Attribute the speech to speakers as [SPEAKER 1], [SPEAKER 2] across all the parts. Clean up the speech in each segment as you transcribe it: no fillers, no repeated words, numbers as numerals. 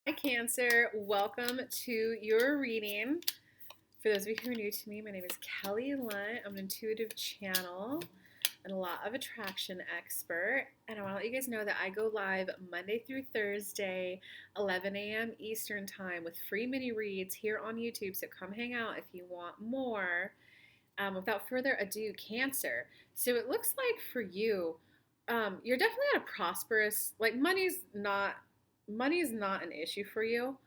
[SPEAKER 1] Hi, Cancer. Welcome to your reading. For those of you who are new to me, my name is Kelly Lunt. I'm an intuitive channel and a law of attraction expert. And I want to let you guys know that I go live Monday through Thursday, 11 a.m. Eastern Time with free mini reads here on YouTube. So come hang out if you want more. Without further ado, Cancer. So it looks like for you, you're definitely at a prosperous, like money's not an issue for you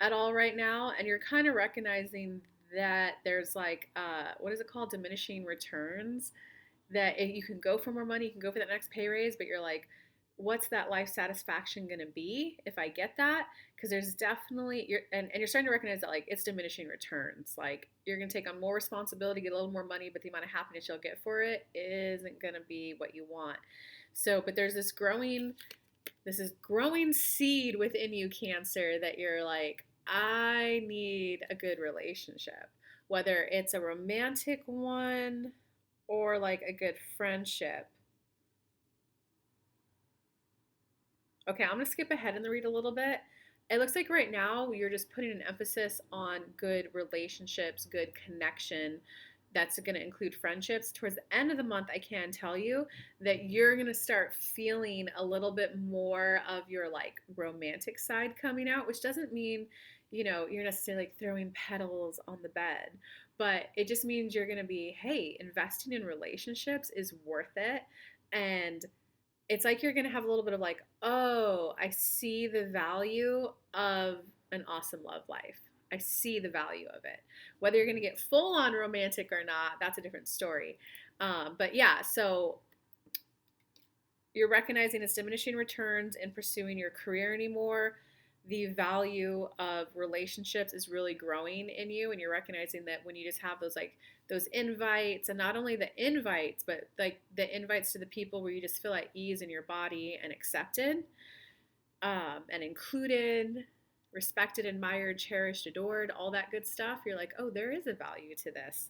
[SPEAKER 1] at all right now, and you're kind of recognizing that there's like what is it called, diminishing returns, that if you can go for more money, you can go for that next pay raise, but you're like, what's that life satisfaction going to be if I get that? Because there's definitely and you're starting to recognize that like it's diminishing returns. Like you're going to take on more responsibility, get a little more money, but the amount of happiness you'll get for it isn't going to be what you want. So, but there's this growing seed within you, Cancer, that you're like, I need a good relationship, whether it's a romantic one or like a good friendship. Okay, I'm gonna skip ahead in the read a little bit. It looks like right now you're just putting an emphasis on good relationships, good connection. That's going to include friendships. Towards the end of the month, I can tell you that you're going to start feeling a little bit more of your like romantic side coming out, which doesn't mean, you're necessarily like throwing petals on the bed, but it just means you're going to be, hey, investing in relationships is worth it. And it's like you're going to have a little bit of like, oh, I see the value of an awesome love life. I see the value of it. Whether you're going to get full on romantic or not, that's a different story. But yeah, so you're recognizing it's diminishing returns in pursuing your career anymore. The value of relationships is really growing in you, and you're recognizing that when you just have those invites, and not only the invites, but like the invites to the people where you just feel at ease in your body and accepted, and included, respected, admired, cherished, adored, all that good stuff. You're like, oh, there is a value to this.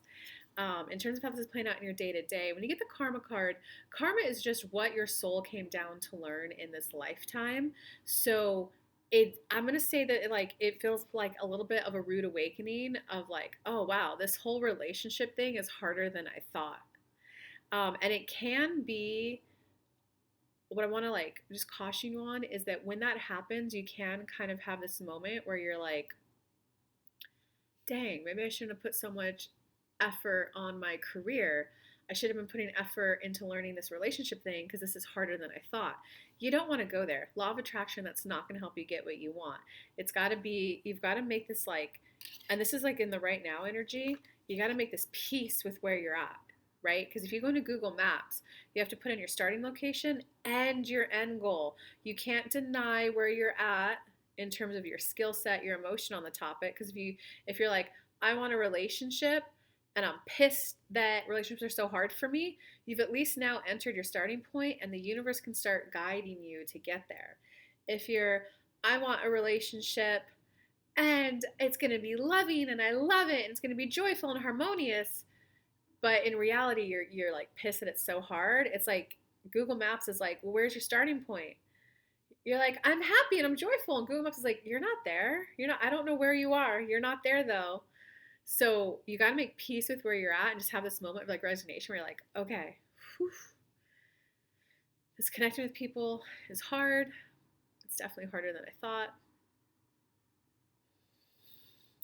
[SPEAKER 1] In terms of how this is playing out in your day to day, when you get the karma card, karma is just what your soul came down to learn in this lifetime. So I'm gonna say that it feels like a little bit of a rude awakening of like, oh wow, this whole relationship thing is harder than I thought. And it can be, what I want to like just caution you on is that when that happens, you can kind of have this moment where you're like, dang, maybe I shouldn't have put so much effort on my career. I should have been putting effort into learning this relationship thing because this is harder than I thought. You don't want to go there. Law of attraction, that's not going to help you get what you want. It's got to be, you've got to make this like, and this is like in the right now energy, you got to make this peace with where you're at, right? Because if you go into Google Maps, you have to put in your starting location and your end goal. You can't deny where you're at in terms of your skill set, your emotion on the topic. Because if you're like, I want a relationship and I'm pissed that relationships are so hard for me, you've at least now entered your starting point and the universe can start guiding you to get there. If you're, I want a relationship and it's going to be loving and I love it and it's going to be joyful and harmonious, but in reality you're like pissed that it's so hard. It's like Google Maps is like, well, where's your starting point? You're like, I'm happy and I'm joyful, and Google Maps is like, you're not there. You're not. I don't know where you are. You're not there though. So you got to make peace with where you're at and just have this moment of like resignation where you're like, okay, whew, this connecting with people is hard. It's definitely harder than I thought.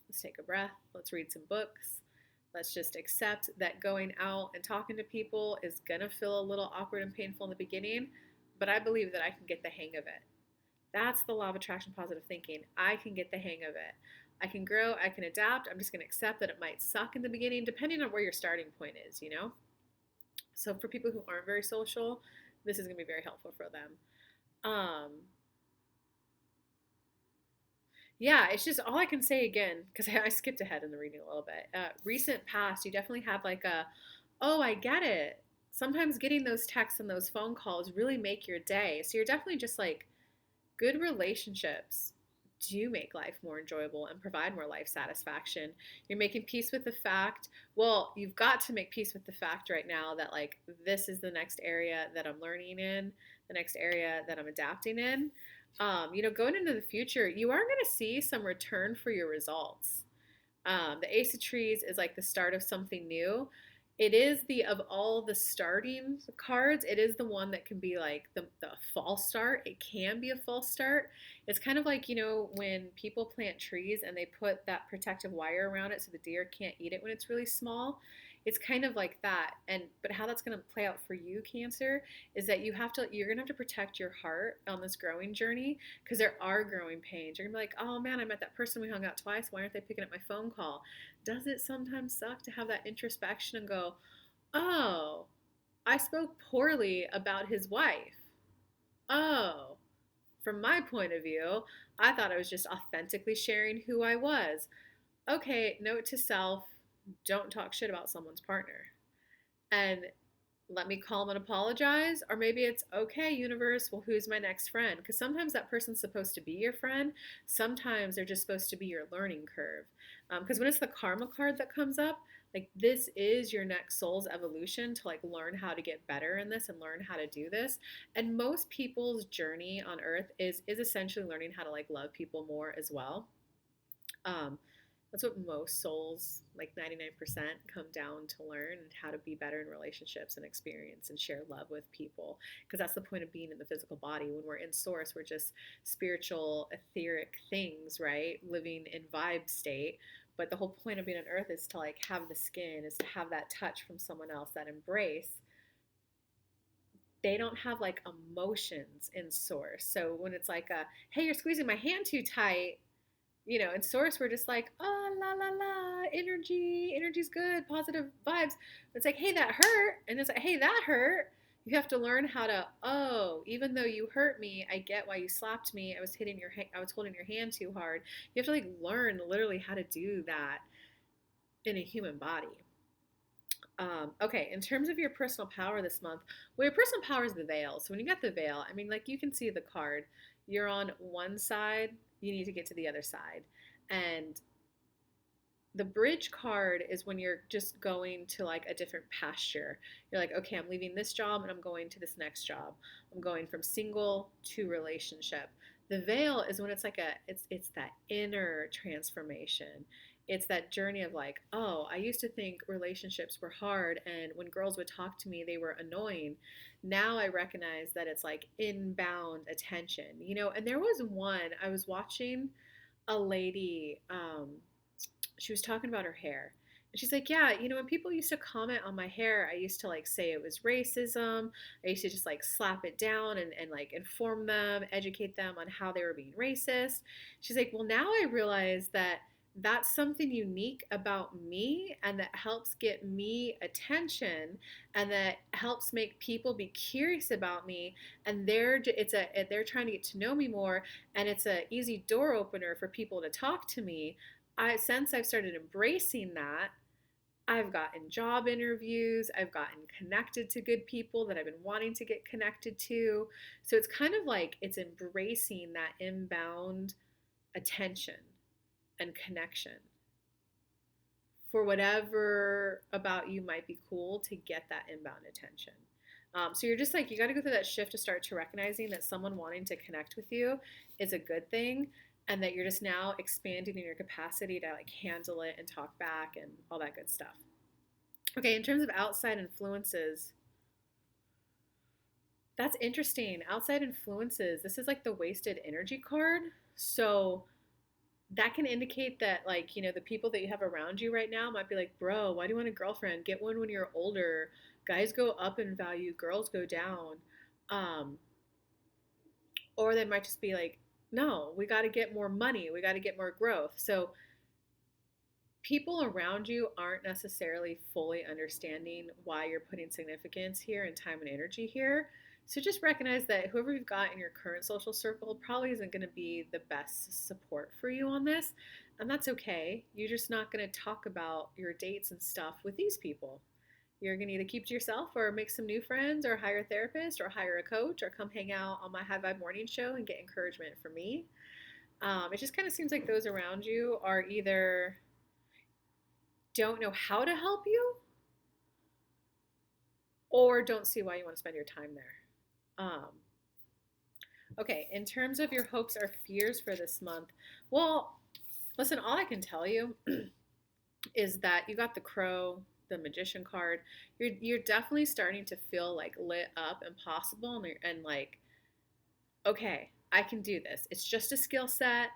[SPEAKER 1] Let's take a breath. Let's read some books. Let's just accept that going out and talking to people is going to feel a little awkward and painful in the beginning, but I believe that I can get the hang of it. That's the law of attraction, positive thinking. I can get the hang of it. I can grow, I can adapt. I'm just going to accept that it might suck in the beginning, depending on where your starting point is, you know? So for people who aren't very social, this is going to be very helpful for them. Yeah, it's just all I can say again, because I skipped ahead in the reading a little bit. Recent past, you definitely have like oh, I get it. Sometimes getting those texts and those phone calls really make your day. So you're definitely just like, good relationships do make life more enjoyable and provide more life satisfaction. You're making peace with the fact, well, you've got to make peace with the fact right now that like this is the next area that I'm learning in, the next area that I'm adapting in. Going into the future, you are going to see some return for your results. The Ace of Trees is like the start of something new. It is the of all the starting cards, it is the one that can be like the false start. It can be a false start. It's kind of like, when people plant trees and they put that protective wire around it so the deer can't eat it when it's really small. It's kind of like that. And but how that's going to play out for you, Cancer, is that you're going to have to protect your heart on this growing journey because there are growing pains. You're gonna be like, oh man, I met that person, we hung out twice. Why aren't they picking up my phone call? Does it sometimes suck to have that introspection and go, oh, I spoke poorly about his wife? Oh, from my point of view, I thought I was just authentically sharing who I was. Okay, note to self, don't talk shit about someone's partner. And let me call them and apologize. Or maybe it's okay, universe, well, who's my next friend? Because sometimes that person's supposed to be your friend. Sometimes they're just supposed to be your learning curve. Because when it's the karma card that comes up, like this is your next soul's evolution to like learn how to get better in this and learn how to do this. And most people's journey on earth is essentially learning how to like love people more as well. Um, that's what most souls, like 99%, come down to learn and how to be better in relationships and experience and share love with people. Because that's the point of being in the physical body. When we're in source, we're just spiritual, etheric things, right? Living in vibe state. But the whole point of being on earth is to like have the skin, is to have that touch from someone else, that embrace. They don't have like emotions in source. So when it's like hey, you're squeezing my hand too tight, in source we're just like, oh, la la la, energy's good, positive vibes. It's like, hey, that hurt. And it's like, hey, that hurt. You have to learn how to, oh, even though you hurt me, I get why you slapped me. I was holding your hand too hard. You have to like learn literally how to do that in a human body. Okay, in terms of your personal power this month, well, your personal power is the veil. So when you get the veil, I mean, like you can see the card. You're on one side, you need to get to the other side. And the bridge card is when you're just going to like a different pasture. You're like, okay, I'm leaving this job and I'm going to this next job. I'm going from single to relationship. The veil is when it's like it's that inner transformation. It's that journey of like, oh, I used to think relationships were hard and when girls would talk to me, they were annoying. Now I recognize that it's like inbound attention, and there was one I was watching a lady, she was talking about her hair. And she's like, yeah, when people used to comment on my hair, I used to like say it was racism. I used to just like slap it down and like inform them, educate them on how they were being racist. She's like, well, now I realize that that's something unique about me and that helps get me attention and that helps make people be curious about me and they're trying to get to know me more and it's a easy door opener for people to talk to me. Since I've started embracing that, I've gotten job interviews, I've gotten connected to good people that I've been wanting to get connected to. So it's kind of like it's embracing that inbound attention and connection for whatever about you might be cool to get that inbound attention. So you're just like, you got to go through that shift to start to recognizing that someone wanting to connect with you is a good thing and that you're just now expanding in your capacity to like handle it and talk back and all that good stuff. Okay, in terms of outside influences, that's interesting. Outside influences, this is like the wasted energy card. So that can indicate that like, the people that you have around you right now might be like, bro, why do you want a girlfriend? Get one when you're older. Guys go up in value, girls go down. Um, or they might just be like, no, we got to get more money, we got to get more growth. So people around you aren't necessarily fully understanding why you're putting significance here and time and energy here. So just recognize that whoever you've got in your current social circle probably isn't going to be the best support for you on this. And that's okay. You're just not going to talk about your dates and stuff with these people. You're going to either keep to yourself or make some new friends or hire a therapist or hire a coach or come hang out on my High Vibe Morning Show and get encouragement from me. It just kind of seems like those around you are either don't know how to help you or don't see why you want to spend your time there. Um, Okay, in terms of your hopes or fears for this month, well, listen, all I can tell you is that you got the crow, the magician card. You're definitely starting to feel like lit up and possible, and like, okay, I can do this. It's just a skill set.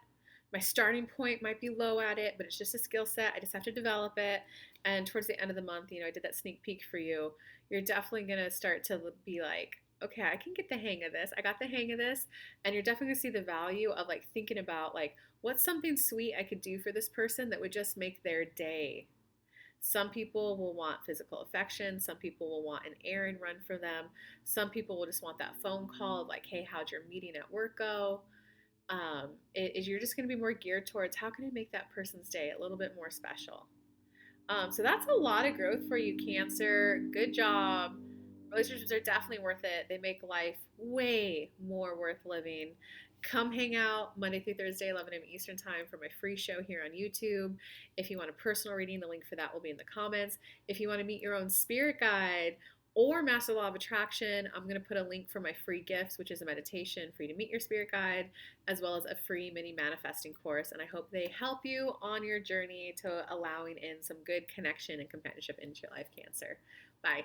[SPEAKER 1] My starting point might be low at it, but it's just a skill set. I just have to develop it. And towards the end of the month, I did that sneak peek for you. You're definitely going to start to be like, okay, I can get the hang of this. I got the hang of this. And you're definitely going to see the value of like thinking about like, what's something sweet I could do for this person that would just make their day. Some people will want physical affection. Some people will want an errand run for them. Some people will just want that phone call of like, hey, how'd your meeting at work go? You're just going to be more geared towards how can I make that person's day a little bit more special. So that's a lot of growth for you, Cancer. Good job. Relationships are definitely worth it. They make life way more worth living. Come hang out Monday through Thursday, 11 a.m. Eastern Time for my free show here on YouTube. If you want a personal reading, the link for that will be in the comments. If you want to meet your own spirit guide or Master Law of Attraction, I'm going to put a link for my free gifts, which is a meditation for you to meet your spirit guide, as well as a free mini manifesting course. And I hope they help you on your journey to allowing in some good connection and companionship into your life, Cancer. Bye.